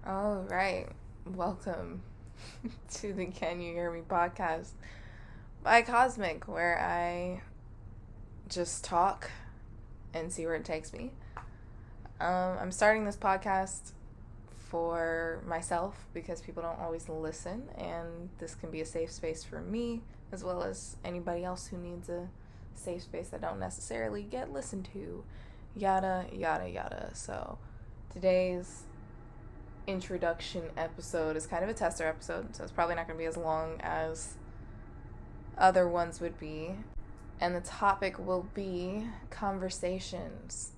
All right. Welcome to the Can You Hear Me podcast by Cosmic, where I just talk and see where it takes me. I'm starting this podcast for myself because people don't always listen, and this can be a safe space for me as well as anybody else who needs a safe space that don't necessarily get listened to. Yada, yada, yada. So today's introduction episode is kind of a tester episode, so it's probably not going to be as long as other ones would be. And the topic will be conversations.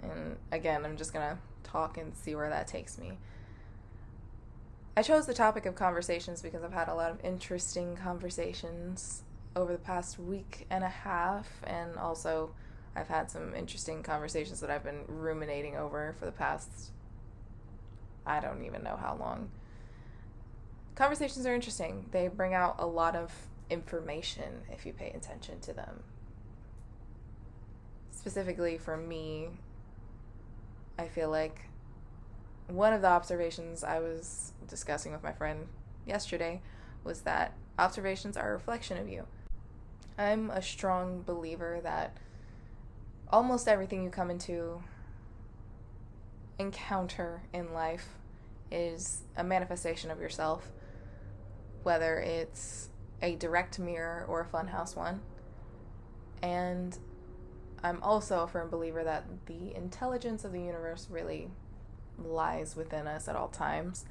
And again, I'm just going to talk and see where that takes me. I chose the topic of conversations because I've had a lot of interesting conversations over the past week and a half, and also I've had some interesting conversations that I've been ruminating over for the past, I don't even know how long. Conversations are interesting. They bring out a lot of information if you pay attention to them. Specifically for me, I feel like one of the observations I was discussing with my friend yesterday was that observations are a reflection of you. I'm a strong believer that almost everything you come into encounter in life is a manifestation of yourself, whether it's a direct mirror or a funhouse one. And I'm also a firm believer that the intelligence of the universe really lies within us at all times.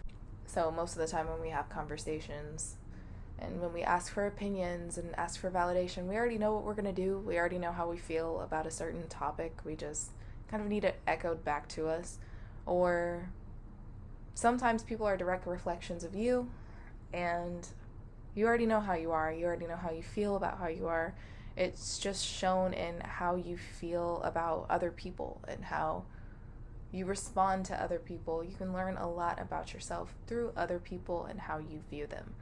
So most of the time when we have conversations and when we ask for opinions and ask for validation, we already know what we're going to do. We already know how we feel about a certain topic. We just kind of need it echoed back to us. Or sometimes people are direct reflections of you, and you already know how you are. You already know how you feel about how you are. It's just shown in how you feel about other people and how you respond to other people. You can learn a lot about yourself through other people and how you view them.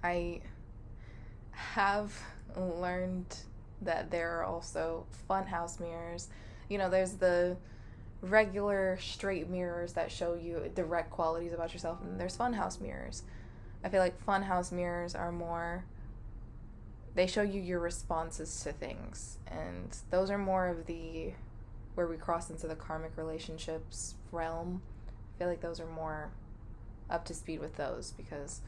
I have learned that there are also funhouse mirrors. There's the regular straight mirrors that show you direct qualities about yourself, and there's funhouse mirrors. I feel like funhouse mirrors are more, they show you your responses to things, and those are more of the, where we cross into the karmic relationships realm. I feel like those are more up to speed with those because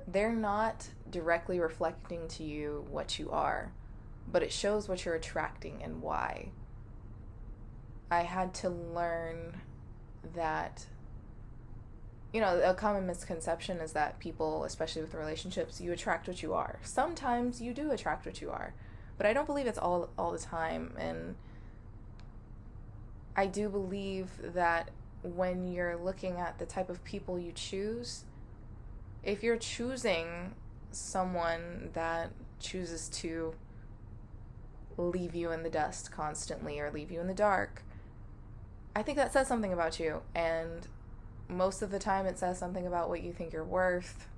they're not directly reflecting to you what you are, but it shows what you're attracting and why. I had to learn that, a common misconception is that people, especially with relationships, you attract what you are. Sometimes you do attract what you are, but I don't believe it's all the time. And I do believe that when you're looking at the type of people you choose, if you're choosing someone that chooses to leave you in the dust constantly or leave you in the dark, I think that says something about you. And most of the time it says something about what you think you're worth.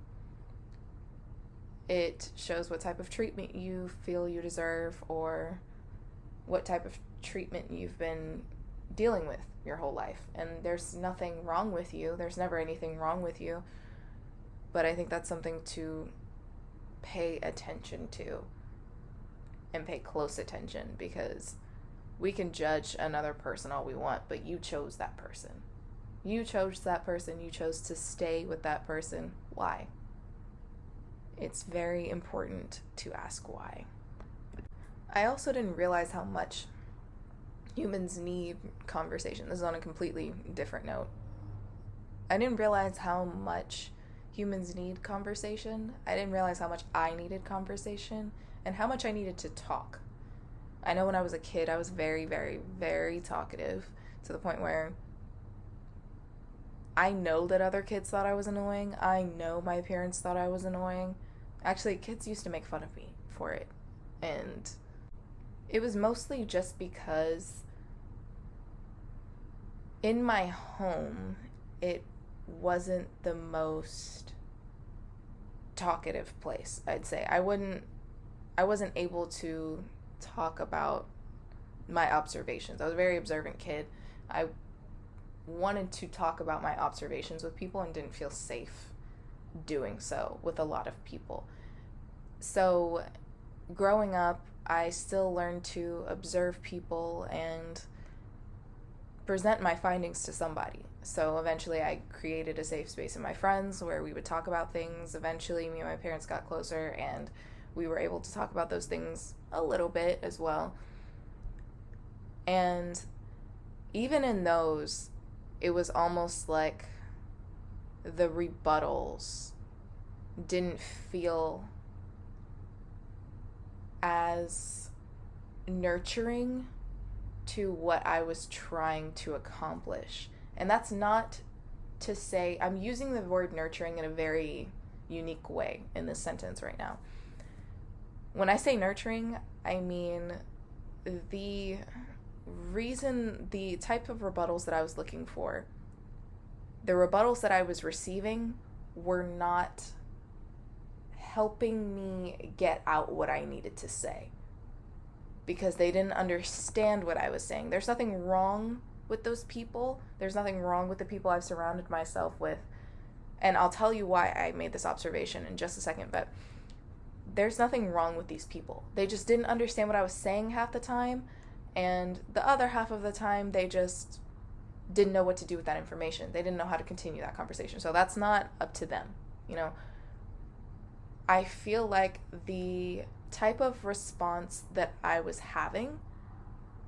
It shows what type of treatment you feel you deserve or what type of treatment you've been dealing with your whole life. And there's nothing wrong with you. There's never anything wrong with you. But I think that's something to pay attention to and pay close attention, because we can judge another person all we want, but you chose that person. You chose that person. You chose to stay with that person. Why? It's very important to ask why. I also didn't realize how much humans need conversation. This is on a completely different note. I didn't realize how much humans need conversation. I didn't realize how much I needed conversation and how much I needed to talk. I know when I was a kid, I was very, very, very talkative, to the point where I know that other kids thought I was annoying. I know my parents thought I was annoying. Actually, kids used to make fun of me for it. And it was mostly just because in my home, it wasn't the most talkative place, I'd say. I wasn't able to talk about my observations. I was a very observant kid. I wanted to talk about my observations with people and didn't feel safe doing so with a lot of people. So growing up, I still learned to observe people and present my findings to somebody. So eventually I created a safe space in my friends where we would talk about things. Eventually me and my parents got closer and we were able to talk about those things a little bit as well. And even in those, it was almost like the rebuttals didn't feel as nurturing to what I was trying to accomplish. And that's not to say, I'm using the word nurturing in a very unique way in this sentence right now. When I say nurturing, I mean the type of rebuttals that I was looking for, the rebuttals that I was receiving were not helping me get out what I needed to say, because they didn't understand what I was saying. There's nothing wrong with those people. There's nothing wrong with the people I've surrounded myself with. And I'll tell you why I made this observation in just a second, but there's nothing wrong with these people. They just didn't understand what I was saying half the time, and the other half of the time they just didn't know what to do with that information. They didn't know how to continue that conversation. So that's not up to them, you know. I feel like the type of response that I was having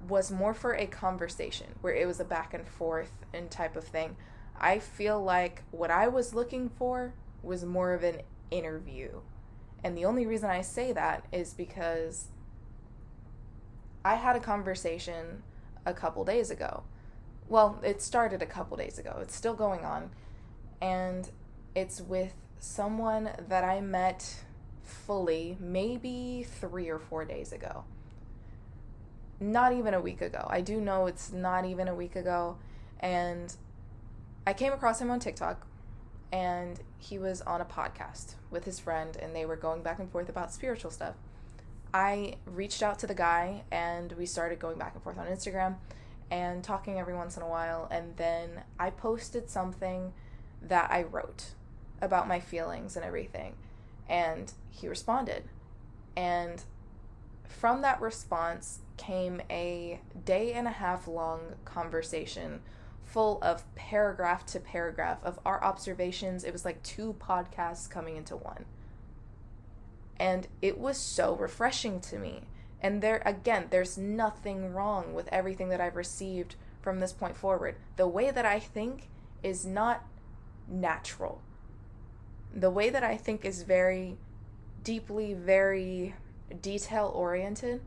was more for a conversation where it was a back and forth and type of thing. I feel like what I was looking for was more of an interview. And the only reason I say that is because I had a conversation a couple days ago. Well, it started a couple days ago. It's still going on. And it's with someone that I met fully maybe 3 or 4 days ago. Not even a week ago. I do know it's not even a week ago. And I came across him on TikTok, and he was on a podcast with his friend, and they were going back and forth about spiritual stuff. I reached out to the guy, and we started going back and forth on Instagram and talking every once in a while, and then I posted something that I wrote about my feelings and everything, and he responded. And from that response came a 1.5 day long conversation full of paragraph to paragraph of our observations. It was like 2 podcasts coming into one. And it was so refreshing to me. And there's nothing wrong with everything that I've received from this point forward. The way that I think is not natural. The way that I think is very deeply, very detail-oriented.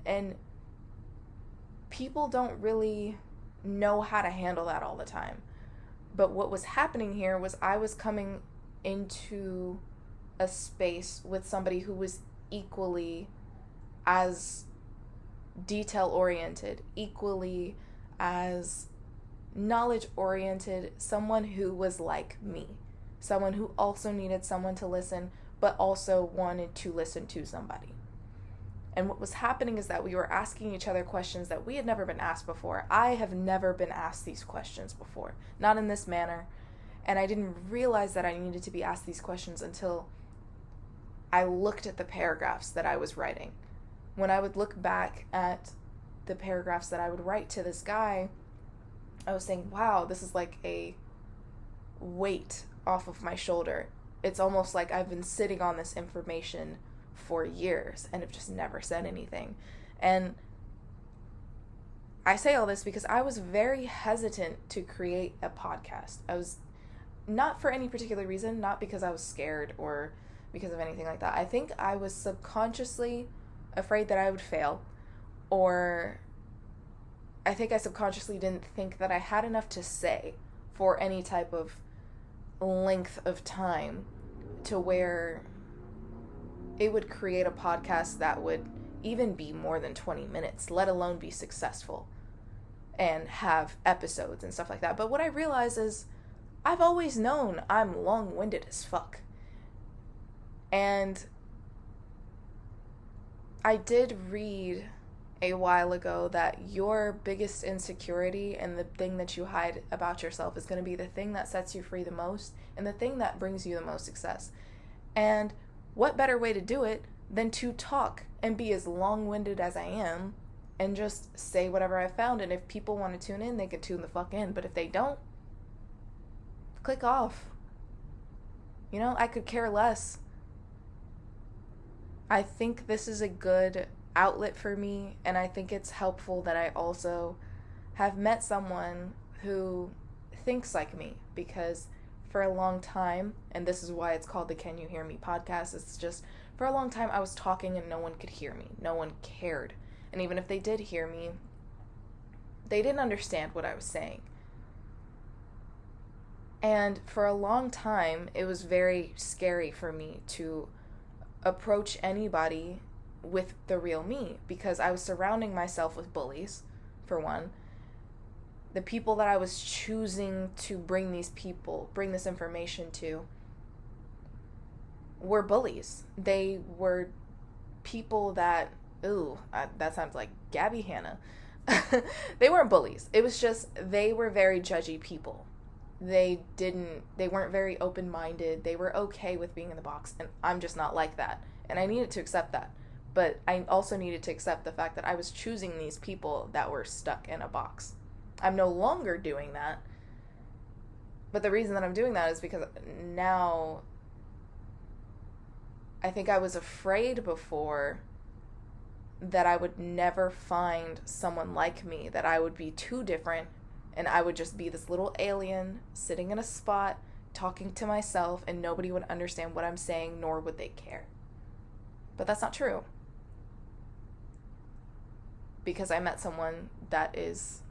And people don't really know how to handle that all the time. But what was happening here was I was coming into a space with somebody who was equally as detail-oriented, equally as knowledge-oriented, someone who was like me, someone who also needed someone to listen, but also wanted to listen to somebody. And what was happening is that we were asking each other questions that we had never been asked before. I have never been asked these questions before, not in this manner. And I didn't realize that I needed to be asked these questions until I looked at the paragraphs that I was writing. When I would look back at the paragraphs that I would write to this guy, I was saying, wow, this is like a weight off of my shoulder. It's almost like I've been sitting on this information for years and have just never said anything. And I say all this because I was very hesitant to create a podcast. I was not for any particular reason, not because I was scared or because of anything like that. I think I was subconsciously afraid that I would fail, or I think I subconsciously didn't think that I had enough to say for any type of length of time to where it would create a podcast that would even be more than 20 minutes, let alone be successful and have episodes and stuff like that. But what I realize is I've always known I'm long-winded as fuck. And I did read a while ago that your biggest insecurity and the thing that you hide about yourself is going to be the thing that sets you free the most and the thing that brings you the most success. And what better way to do it than to talk and be as long-winded as I am and just say whatever I found. And if people want to tune in, they can tune the fuck in. But if they don't, click off. You know, I could care less. I think this is a good outlet for me, and I think it's helpful that I also have met someone who thinks like me, because for a long time, and this is why it's called the Can You Hear Me podcast, it's just for a long time I was talking and no one could hear me. No one cared. And even if they did hear me, they didn't understand what I was saying. And for a long time, it was very scary for me to approach anybody with the real me, because I was surrounding myself with bullies, for one. The people that I was choosing to bring this information to, were bullies. They were people that, that sounds like Gabby Hanna. They weren't bullies. It was just, they were very judgy people. They weren't very open-minded. They were okay with being in the box, and I'm just not like that. And I needed to accept that. But I also needed to accept the fact that I was choosing these people that were stuck in a box. I'm no longer doing that. But the reason that I'm doing that is because now, I think I was afraid before that I would never find someone like me, that I would be too different, and I would just be this little alien sitting in a spot talking to myself, and nobody would understand what I'm saying, nor would they care. But that's not true. Because I met someone that is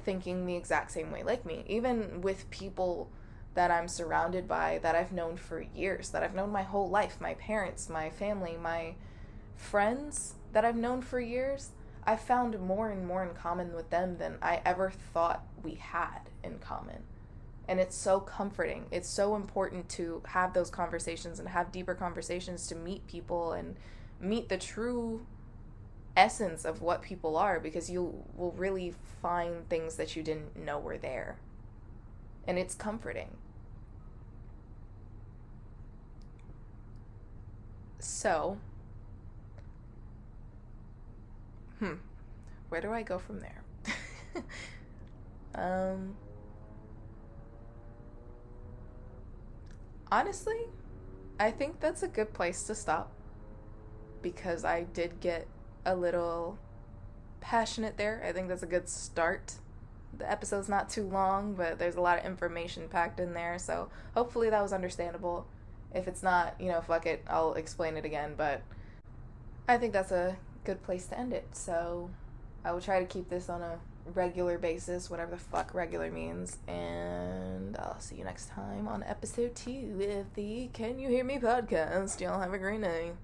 thinking the exact same way like me. Even with people that I'm surrounded by, that I've known for years, that I've known my whole life, my parents, my family, my friends that I've known for years, I've found more and more in common with them than I ever thought we had in common. And it's so comforting. It's so important to have those conversations and have deeper conversations, to meet people and meet the true essence of what people are, because you will really find things that you didn't know were there. And it's comforting. So, where do I go from there? Honestly, I think that's a good place to stop, because I did get a little passionate there. I think that's a good start. The episode's not too long, but there's a lot of information packed in there, so hopefully that was understandable. If it's not, fuck it, I'll explain it again, but I think that's a good place to end it. So I will try to keep this on a regular basis, whatever the fuck regular means, and I'll see you next time on episode 2 of the Can You Hear Me podcast. Y'all have a great night.